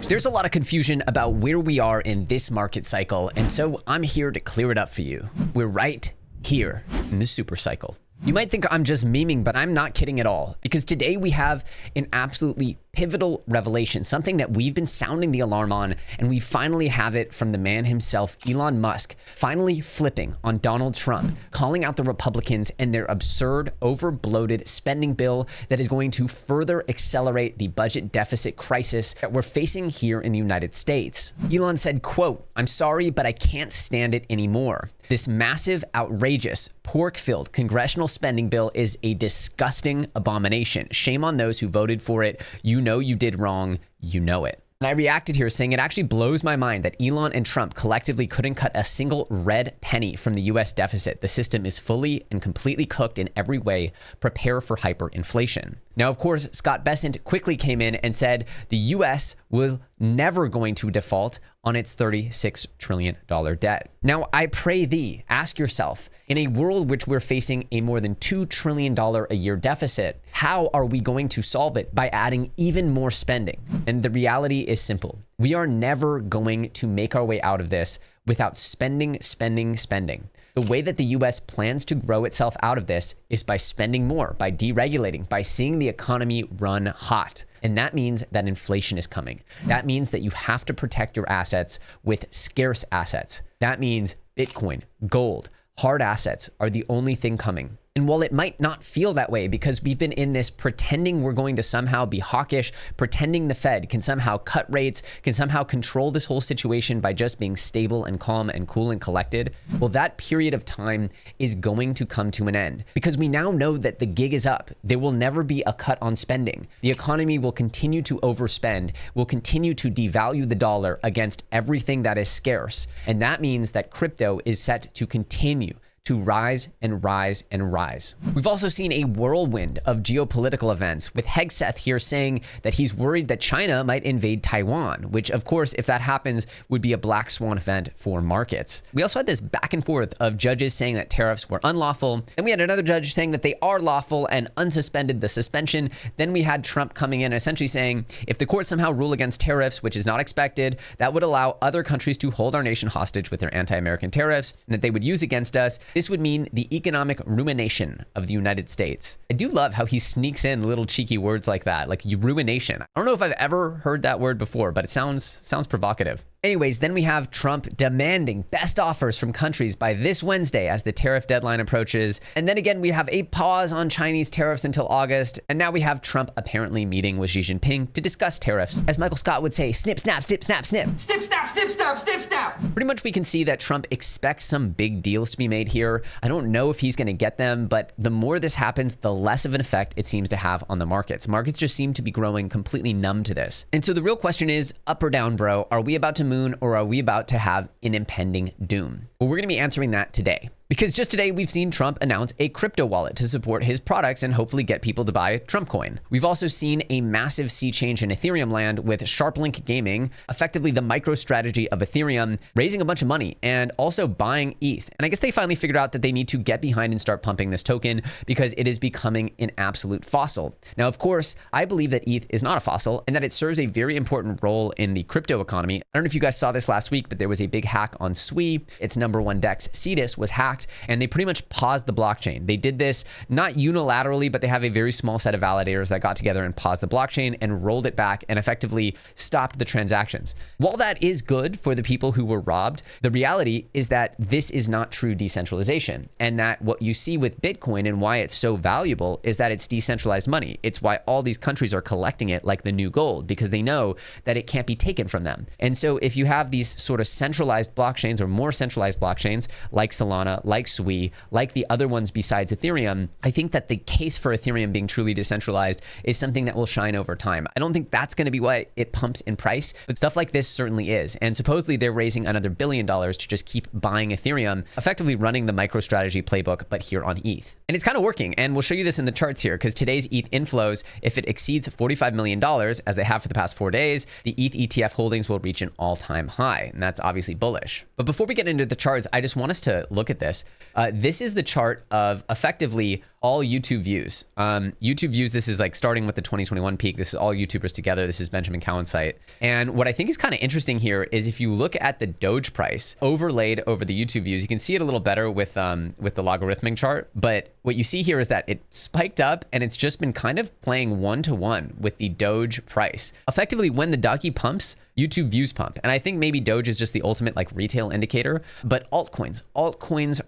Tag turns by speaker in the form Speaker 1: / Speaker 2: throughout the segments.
Speaker 1: There's a lot of confusion about where we are in this market cycle, and so I'm here to clear it up for you. We're right here in the super cycle. You might think I'm just memeing, but I'm not kidding at all, because today we have an absolutely pivotal revelation, something that we've been sounding the alarm on, and we finally have it from the man himself, Elon Musk, finally flipping on Donald Trump, calling out the Republicans and their absurd, over-bloated spending bill that is going to further accelerate the budget deficit crisis that we're facing here in the United States. Elon said, quote, "I'm sorry, but I can't stand it anymore. This massive, outrageous, pork-filled congressional spending bill is a disgusting abomination. Shame on those who voted for it. You know you did wrong. You know it." And I reacted here saying it actually blows my mind that Elon and Trump collectively couldn't cut a single red penny from the US deficit. The system is fully and completely cooked in every way. Prepare for hyperinflation. Now, of course, Scott Bessent quickly came in and said the US was never going to default on its $36 trillion debt. Now, I pray thee, ask yourself, in a world which we're facing a more than $2 trillion a year deficit, how are we going to solve it? By adding even more spending. And the reality is simple. We are never going to make our way out of this without spending. The way that the US plans to grow itself out of this is by spending more, by deregulating, by seeing the economy run hot. And that means that inflation is coming. That means that you have to protect your assets with scarce assets. That means Bitcoin, gold, hard assets are the only thing coming. And while it might not feel that way because we've been in this pretending we're going to somehow be hawkish, pretending the Fed can somehow cut rates, can somehow control this whole situation by just being stable and calm and cool and collected, well, that period of time is going to come to an end because we now know that the gig is up. There will never be a cut on spending. The economy will continue to overspend, will continue to devalue the dollar against everything that is scarce. And that means that crypto is set to continue to rise and rise and rise. We've also seen a whirlwind of geopolitical events, with Hegseth here saying that he's worried that China might invade Taiwan, which of course, if that happens, would be a black swan event for markets. We also had this back and forth of judges saying that tariffs were unlawful. Then we had another judge saying that they are lawful and unsuspended the suspension. Then we had Trump coming in and essentially saying, if the courts somehow rule against tariffs, which is not expected, that would allow other countries to hold our nation hostage with their anti-American tariffs and that they would use against us. This would mean the economic ruination of the United States. I do love how he sneaks in little cheeky words like that, like ruination. I don't know if I've ever heard that word before, but it sounds provocative. Anyways, then we have Trump demanding best offers from countries by this Wednesday as the tariff deadline approaches. And then again, we have a pause on Chinese tariffs until August. And now we have Trump apparently meeting with Xi Jinping to discuss tariffs. As Michael Scott would say, snip, snap, snip, snap, snip. Snip, snap, snip, snap, snip, snap. Pretty much we can see that Trump expects some big deals to be made here. I don't know if he's going to get them, but the more this happens, the less of an effect it seems to have on the markets. Markets just seem to be growing completely numb to this. And so the real question is, up or down, bro? Are we about to moon, or are we about to have an impending doom? Well, we're going to be answering that today. Because just today, we've seen Trump announce a crypto wallet to support his products and hopefully get people to buy Trump coin. We've also seen a massive sea change in Ethereum land with SharpLink Gaming, effectively the MicroStrategy of Ethereum, raising a bunch of money and also buying ETH. And I guess they finally figured out that they need to get behind and start pumping this token because it is becoming an absolute fossil. Now, of course, I believe that ETH is not a fossil and that it serves a very important role in the crypto economy. I don't know if you guys saw this last week, but there was a big hack on SWI. Its number one DEX, Cetus, was hacked, and they pretty much paused the blockchain. They did this not unilaterally, but they have a very small set of validators that got together and paused the blockchain and rolled it back and effectively stopped the transactions. While that is good for the people who were robbed, the reality is that this is not true decentralization, and that what you see with Bitcoin and why it's so valuable is that it's decentralized money. It's why all these countries are collecting it like the new gold, because they know that it can't be taken from them. And so if you have these sort of centralized blockchains or more centralized blockchains like Solana, like SWI, like the other ones besides Ethereum, I think that the case for Ethereum being truly decentralized is something that will shine over time. I don't think that's going to be what it pumps in price, but stuff like this certainly is. And supposedly they're raising another $1 billion to just keep buying Ethereum, effectively running the MicroStrategy playbook, but here on ETH. And it's kind of working. And we'll show you this in the charts here, because today's ETH inflows, if it exceeds $45 million, as they have for the past 4 days, the ETH ETF holdings will reach an all-time high. And that's obviously bullish. But before we get into the charts, I just want us to look at this. This is the chart of effectively all YouTube views. YouTube views, this is like starting with the 2021 peak. This is all YouTubers together. This is Benjamin Cowen's site. And what I think is kind of interesting here is if you look at the Doge price overlaid over the YouTube views, you can see it a little better with the logarithmic chart. But what you see here is that it spiked up and it's just been kind of playing one-to-one with the Doge price. Effectively, when the doggy pumps, YouTube views pump. And I think maybe Doge is just the ultimate like retail indicator, but altcoins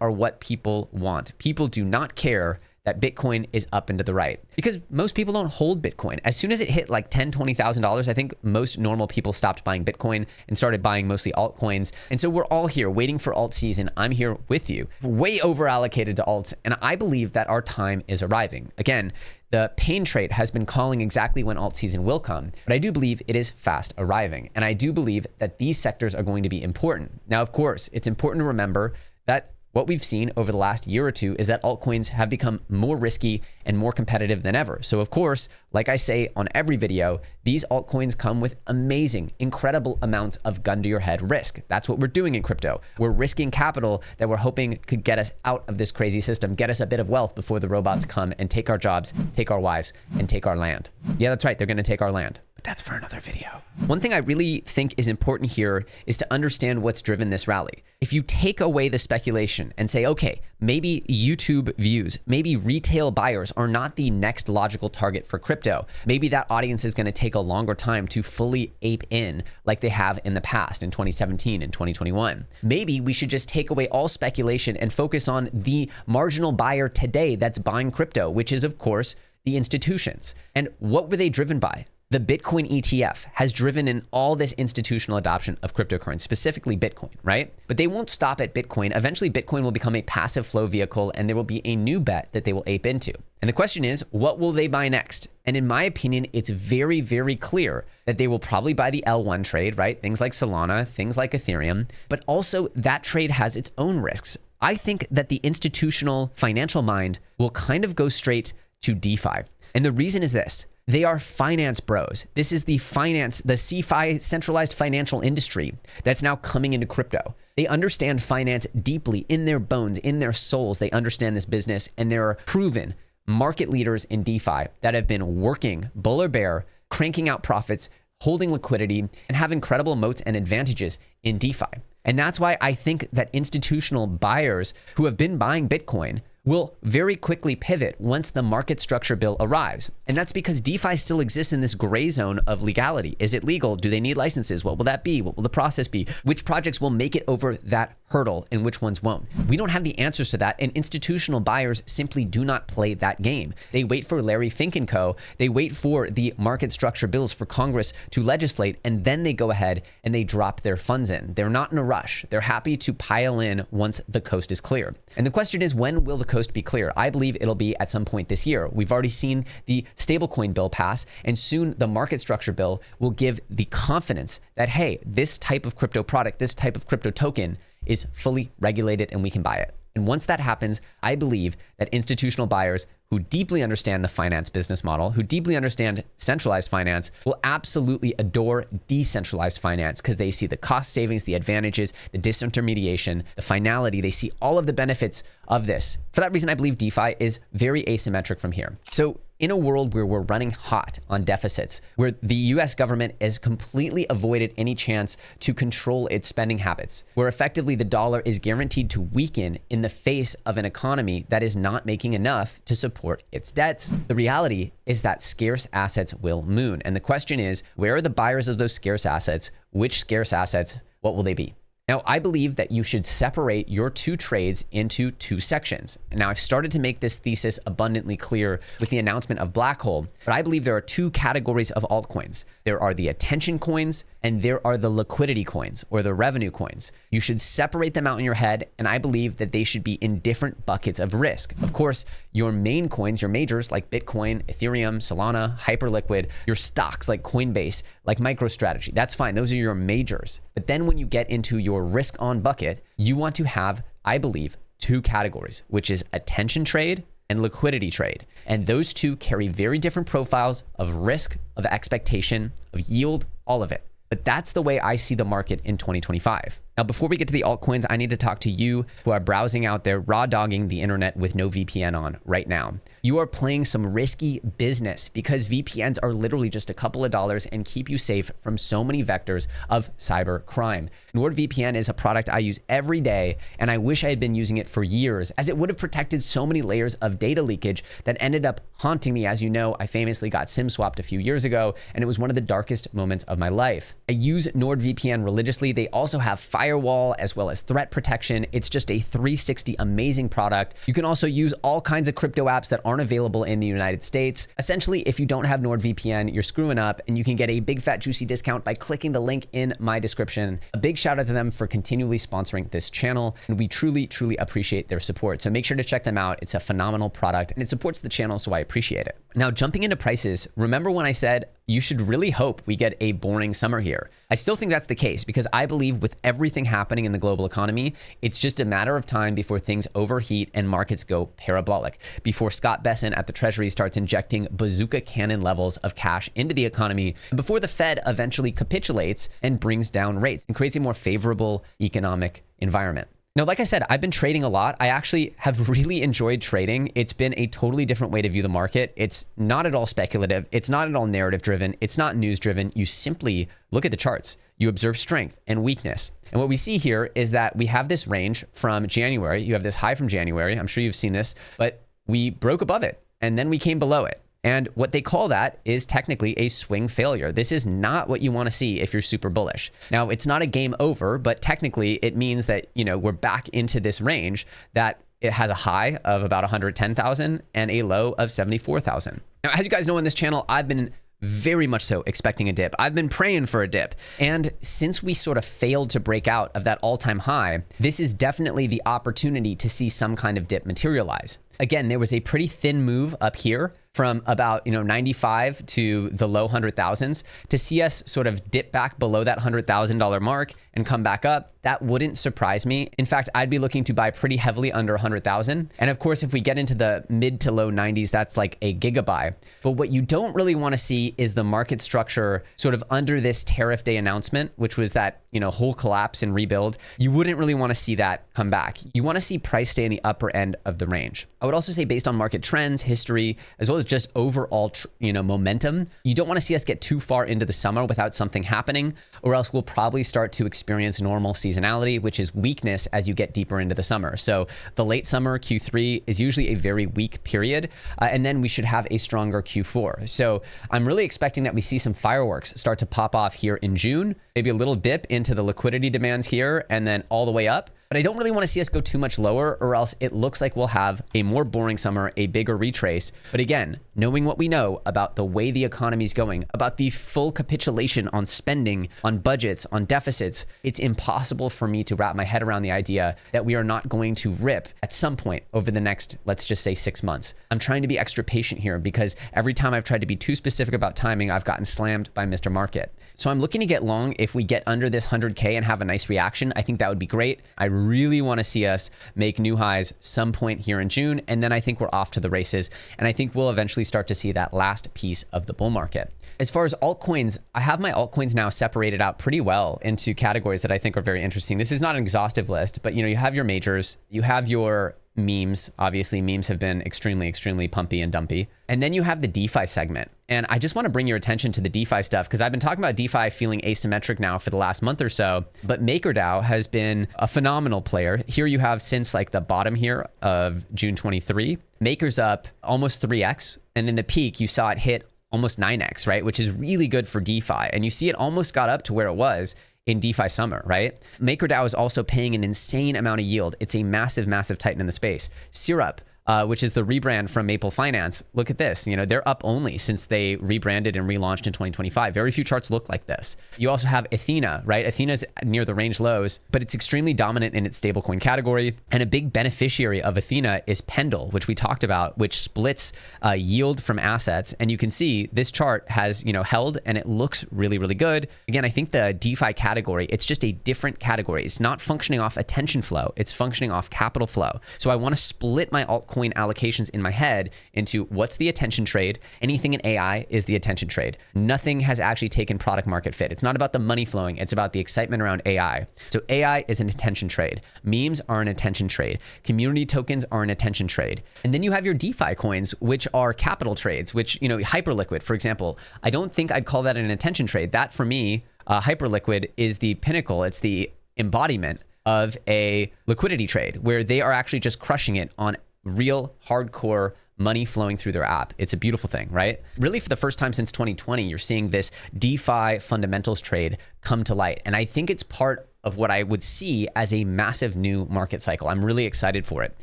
Speaker 1: are what people want. People do not care that Bitcoin is up and to the right because most people don't hold Bitcoin. As soon as it hit like $10,000, $20,000, I think most normal people stopped buying Bitcoin and started buying mostly altcoins. And so we're all here waiting for alt season. I'm here with you, way over allocated to alts. And I believe that our time is arriving. Again, the pain trade has been calling exactly when alt season will come, but I do believe it is fast arriving. And I do believe that these sectors are going to be important. Now, of course, it's important to remember that what we've seen over the last year or two is that altcoins have become more risky and more competitive than ever. So of course, like I say on every video, these altcoins come with amazing, incredible amounts of gun to your head risk. That's what we're doing in crypto. We're risking capital that we're hoping could get us out of this crazy system, get us a bit of wealth before the robots come and take our jobs, take our wives, and take our land. Yeah, that's right. They're going to take our land. But that's for another video. One thing I really think is important here is to understand what's driven this rally. If you take away the speculation and say, okay, maybe YouTube views, maybe retail buyers are not the next logical target for crypto. Maybe that audience is going to take a longer time to fully ape in like they have in the past in 2017 and 2021. Maybe we should just take away all speculation and focus on the marginal buyer today that's buying crypto, which is, of course, the institutions. And what were they driven by? The Bitcoin ETF has driven in all this institutional adoption of cryptocurrency, specifically Bitcoin, right? But they won't stop at Bitcoin. Eventually, Bitcoin will become a passive flow vehicle and there will be a new bet that they will ape into. And the question is, what will they buy next? And in my opinion, it's very, very clear that they will probably buy the L1 trade, right? Things like Solana, things like Ethereum, but also that trade has its own risks. I think that the institutional financial mind will kind of go straight to DeFi. And the reason is this. They are finance bros. This is the CeFi, centralized financial industry that's now coming into crypto. They understand finance deeply in their bones, in their souls. They understand this business and they're proven market leaders in DeFi that have been working bull or bear, cranking out profits, holding liquidity, and have incredible moats and advantages in DeFi. And that's why I think that institutional buyers who have been buying Bitcoin will very quickly pivot once the market structure bill arrives. And that's because DeFi still exists in this gray zone of legality. Is it legal? Do they need licenses? What will that be? What will the process be? Which projects will make it over that hurdle and which ones won't? We don't have the answers to that, and institutional buyers simply do not play that game. They wait for Larry Fink and co. They wait for the market structure bills for Congress to legislate, and then they go ahead and they drop their funds in. They're not in a rush. They're happy to pile in once the coast is clear. And the question is, when will the coast be clear? I believe it'll be at some point this year. We've already seen the stablecoin bill pass, and soon the market structure bill will give the confidence that, hey, this type of crypto product, this type of crypto token is fully regulated and we can buy it. And once that happens, I believe that institutional buyers who deeply understand the finance business model, who deeply understand centralized finance, will absolutely adore decentralized finance because they see the cost savings, the advantages, the disintermediation, the finality. They see all of the benefits of this. For that reason, I believe DeFi is very asymmetric from here. So in a world where we're running hot on deficits, where the US government has completely avoided any chance to control its spending habits, where effectively the dollar is guaranteed to weaken in the face of an economy that is not making enough to support its debts, the reality is that scarce assets will moon. And the question is, where are the buyers of those scarce assets? Which scarce assets? What will they be? Now, I believe that you should separate your two trades into two sections. Now, I've started to make this thesis abundantly clear with the announcement of Black Hole, but I believe there are two categories of altcoins. There are the attention coins and there are the liquidity coins or the revenue coins. You should separate them out in your head, and I believe that they should be in different buckets of risk. Of course, your main coins, your majors like Bitcoin, Ethereum, Solana, Hyperliquid, your stocks like Coinbase, like MicroStrategy, that's fine. Those are your majors. But then when you get into your risk on bucket, you want to have, I believe, two categories, which is attention trade and liquidity trade. And those two carry very different profiles of risk, of expectation, of yield, all of it. But that's the way I see the market in 2025. Now, before we get to the altcoins, I need to talk to you who are browsing out there, raw dogging the internet with no VPN on right now. You are playing some risky business because VPNs are literally just a couple of dollars and keep you safe from so many vectors of cyber crime. NordVPN is a product I use every day, and I wish I had been using it for years, as it would have protected so many layers of data leakage that ended up haunting me. As you know, I famously got SIM swapped a few years ago, and it was one of the darkest moments of my life. I use NordVPN religiously. They also have firewall as well as threat protection. It's just a 360 amazing product. You can also use all kinds of crypto apps that aren't available in the United States. Essentially, if you don't have NordVPN, you're screwing up, and you can get a big fat juicy discount by clicking the link in my description. A big shout out to them for continually sponsoring this channel, and we truly appreciate their support. So make sure to check them out. It's a phenomenal product and it supports the channel, so I appreciate it. Now, jumping into prices, remember when I said you should really hope we get a boring summer here? I still think that's the case because I believe with everything happening in the global economy, it's just a matter of time before things overheat and markets go parabolic, before Scott Bessent at the Treasury starts injecting bazooka cannon levels of cash into the economy, and before the Fed eventually capitulates and brings down rates and creates a more favorable economic environment. Now, like I said, I've been trading a lot. I actually have really enjoyed trading. It's been a totally different way to view the market. It's not at all speculative. It's not at all narrative driven. It's not news driven. You simply look at the charts. You observe strength and weakness. And what we see here is that we have this range from January. You have this high from January. I'm sure you've seen this, but we broke above it and then we came below it. And what they call that is technically a swing failure. This is not what you want to see if you're super bullish. Now, it's not a game over, but technically it means that, we're back into this range that it has a high of about 110,000 and a low of 74,000. Now, as you guys know on this channel, I've been very much so expecting a dip. I've been praying for a dip. And since we sort of failed to break out of that all-time high, this is definitely the opportunity to see some kind of dip materialize. Again, there was a pretty thin move up here from about 95 to the low 100,000s. To see us sort of dip back below that $100,000 mark and come back up, that wouldn't surprise me. In fact, I'd be looking to buy pretty heavily under 100,000. And of course, if we get into the mid to low 90s, that's like a gigabuy. But what you don't really want to see is the market structure sort of under this tariff day announcement, which was that whole collapse and rebuild. You wouldn't really want to see that come back. You want to see price stay in the upper end of the range. I would also say, based on market trends, history, as well as just overall, momentum, you don't want to see us get too far into the summer without something happening, or else we'll probably start to experience normal seasonality, which is weakness as you get deeper into the summer. So the late summer, Q3, is usually a very weak period, and then we should have a stronger Q4. So I'm really expecting that we see some fireworks start to pop off here in June, maybe a little dip into the liquidity demands here, and then all the way up. But I don't really want to see us go too much lower, or else it looks like we'll have a more boring summer, a bigger retrace. But again, knowing what we know about the way the economy is going, about the full capitulation on spending, on budgets, on deficits, it's impossible for me to wrap my head around the idea that we are not going to rip at some point over the next, let's just say 6 months. I'm trying to be extra patient here because every time I've tried to be too specific about timing, I've gotten slammed by Mr. Market. So I'm looking to get long. If we get under this 100K and have a nice reaction, I think that would be great. I really want to see us make new highs some point here in June, and then I think we're off to the races, and I think we'll eventually start to see that last piece of the bull market. As far as altcoins, I have my altcoins now separated out pretty well into categories that I think are very interesting. This is not an exhaustive list, but you have your majors, you have your memes. Obviously, memes have been extremely pumpy and dumpy. And then you have the DeFi segment. And I just want to bring your attention to the DeFi stuff because I've been talking about DeFi feeling asymmetric now for the last month or so. But MakerDAO has been a phenomenal player. Here you have since like the bottom here of June 23, Maker's up almost 3x. And in the peak, you saw it hit almost 9x, right? Which is really good for DeFi. And you see it almost got up to where it was in DeFi summer, right? MakerDAO is also paying an insane amount of yield. It's a massive titan in the space. Syrup, which is the rebrand from Maple Finance. Look at this, they're up only since they rebranded and relaunched in 2025. Very few charts look like this. You also have Athena, right? Athena's near the range lows, but it's extremely dominant in its stablecoin category. And a big beneficiary of Athena is Pendle, which we talked about, which splits yield from assets. And you can see this chart has, held and it looks really good. Again, I think the DeFi category, it's just a different category. It's not functioning off attention flow. It's functioning off capital flow. So I want to split my altcoin altcoin allocations in my head into what's the attention trade. Anything in AI is the attention trade. Nothing has actually taken product market fit. It's not about the money flowing. It's about the excitement around AI. So AI is an attention trade. Memes are an attention trade. Community tokens are an attention trade. And then you have your DeFi coins, which are capital trades, which, Hyperliquid, for example, I don't think I'd call that an attention trade. That for me, Hyperliquid is the pinnacle. It's the embodiment of a liquidity trade where they are actually just crushing it on real hardcore money flowing through their app. It's a beautiful thing, right? Really, for the first time since 2020, you're seeing this DeFi fundamentals trade come to light. And I think it's part of what I would see as a massive new market cycle. I'm really excited for it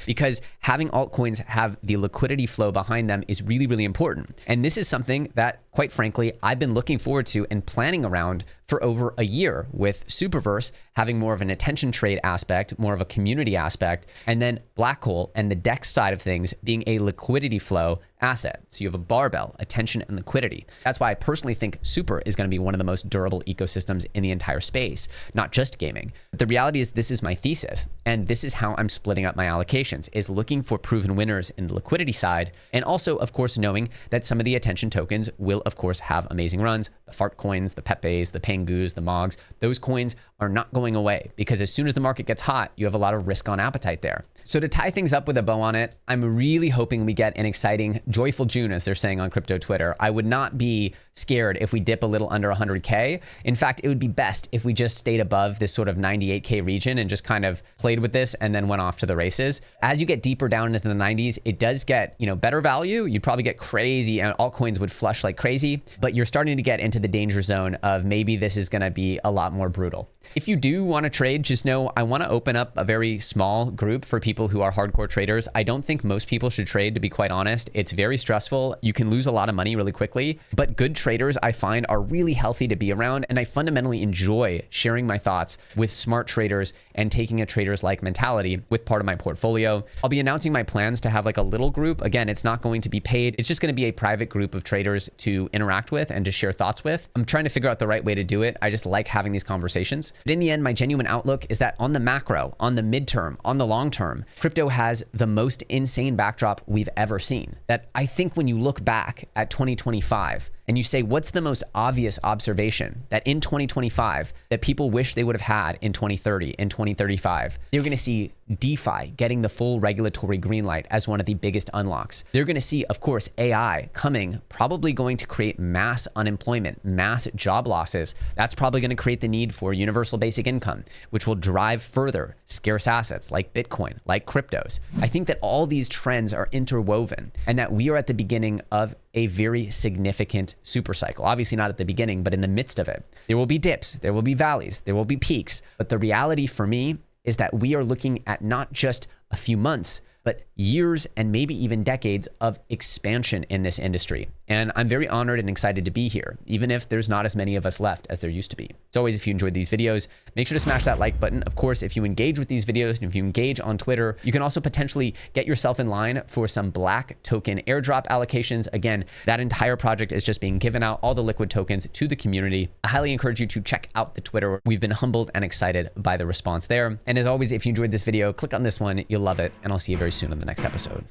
Speaker 1: because having altcoins have the liquidity flow behind them is really, really important. And this is something that, quite frankly, I've been looking forward to and planning around for over a year, with Superverse having more of an attention trade aspect, more of a community aspect, and then Black Hole and the DEX side of things being a liquidity flow asset. So you have a barbell, attention and liquidity. That's why I personally think Super is going to be one of the most durable ecosystems in the entire space, not just gaming. But the reality is this is my thesis, and this is how I'm splitting up my allocations, is looking for proven winners in the liquidity side, and also, of course, knowing that some of the attention tokens will, of course, have amazing runs. The fart coins, the Pepes, the Pangus, the Mogs, those coins are not going away because as soon as the market gets hot, you have a lot of risk on appetite there. So to tie things up with a bow on it, I'm really hoping we get an exciting, joyful June, as they're saying on crypto Twitter. I would not be scared if we dip a little under 100K. In fact, it would be best if we just stayed above this sort of 98K region and just kind of played with this and then went off to the races. As you get deeper down into the 90s, it does get, better value. You'd probably get crazy and altcoins would flush like crazy, but you're starting to get into the danger zone of maybe this is going to be a lot more brutal. If you do want to trade, just know I want to open up a very small group for people who are hardcore traders. I don't think most people should trade, to be quite honest. It's very stressful. You can lose a lot of money really quickly, but good traders I find are really healthy to be around. And I fundamentally enjoy sharing my thoughts with smart traders and taking a trader's like mentality with part of my portfolio. I'll be announcing my plans to have like a little group. Again, it's not going to be paid. It's just going to be a private group of traders to interact with and to share thoughts with. I'm trying to figure out the right way to do it. I just like having these conversations. But in the end, my genuine outlook is that on the macro, on the midterm, on the long term, crypto has the most insane backdrop we've ever seen. That I think when you look back at 2025 and you say, what's the most obvious observation that in 2025 that people wish they would have had in 2030, in 2035, you're going to see DeFi getting the full regulatory green light as one of the biggest unlocks. They're going to see, of course, AI coming, probably going to create mass unemployment, mass job losses. That's probably going to create the need for universal basic income, which will drive further scarce assets like Bitcoin, like cryptos. I think that all these trends are interwoven and that we are at the beginning of a very significant super cycle. Obviously not at the beginning, but in the midst of it. There will be dips, there will be valleys, there will be peaks. But the reality for me is that we are looking at not just a few months, but years and maybe even decades of expansion in this industry. And I'm very honored and excited to be here, even if there's not as many of us left as there used to be. As always, if you enjoyed these videos, make sure to smash that like button. Of course, if you engage with these videos and if you engage on Twitter, you can also potentially get yourself in line for some black token airdrop allocations. Again, that entire project is just being given out, all the liquid tokens to the community. I highly encourage you to check out the Twitter. We've been humbled and excited by the response there. And as always, if you enjoyed this video, click on this one. You'll love it. And I'll see you very soon on the next episode.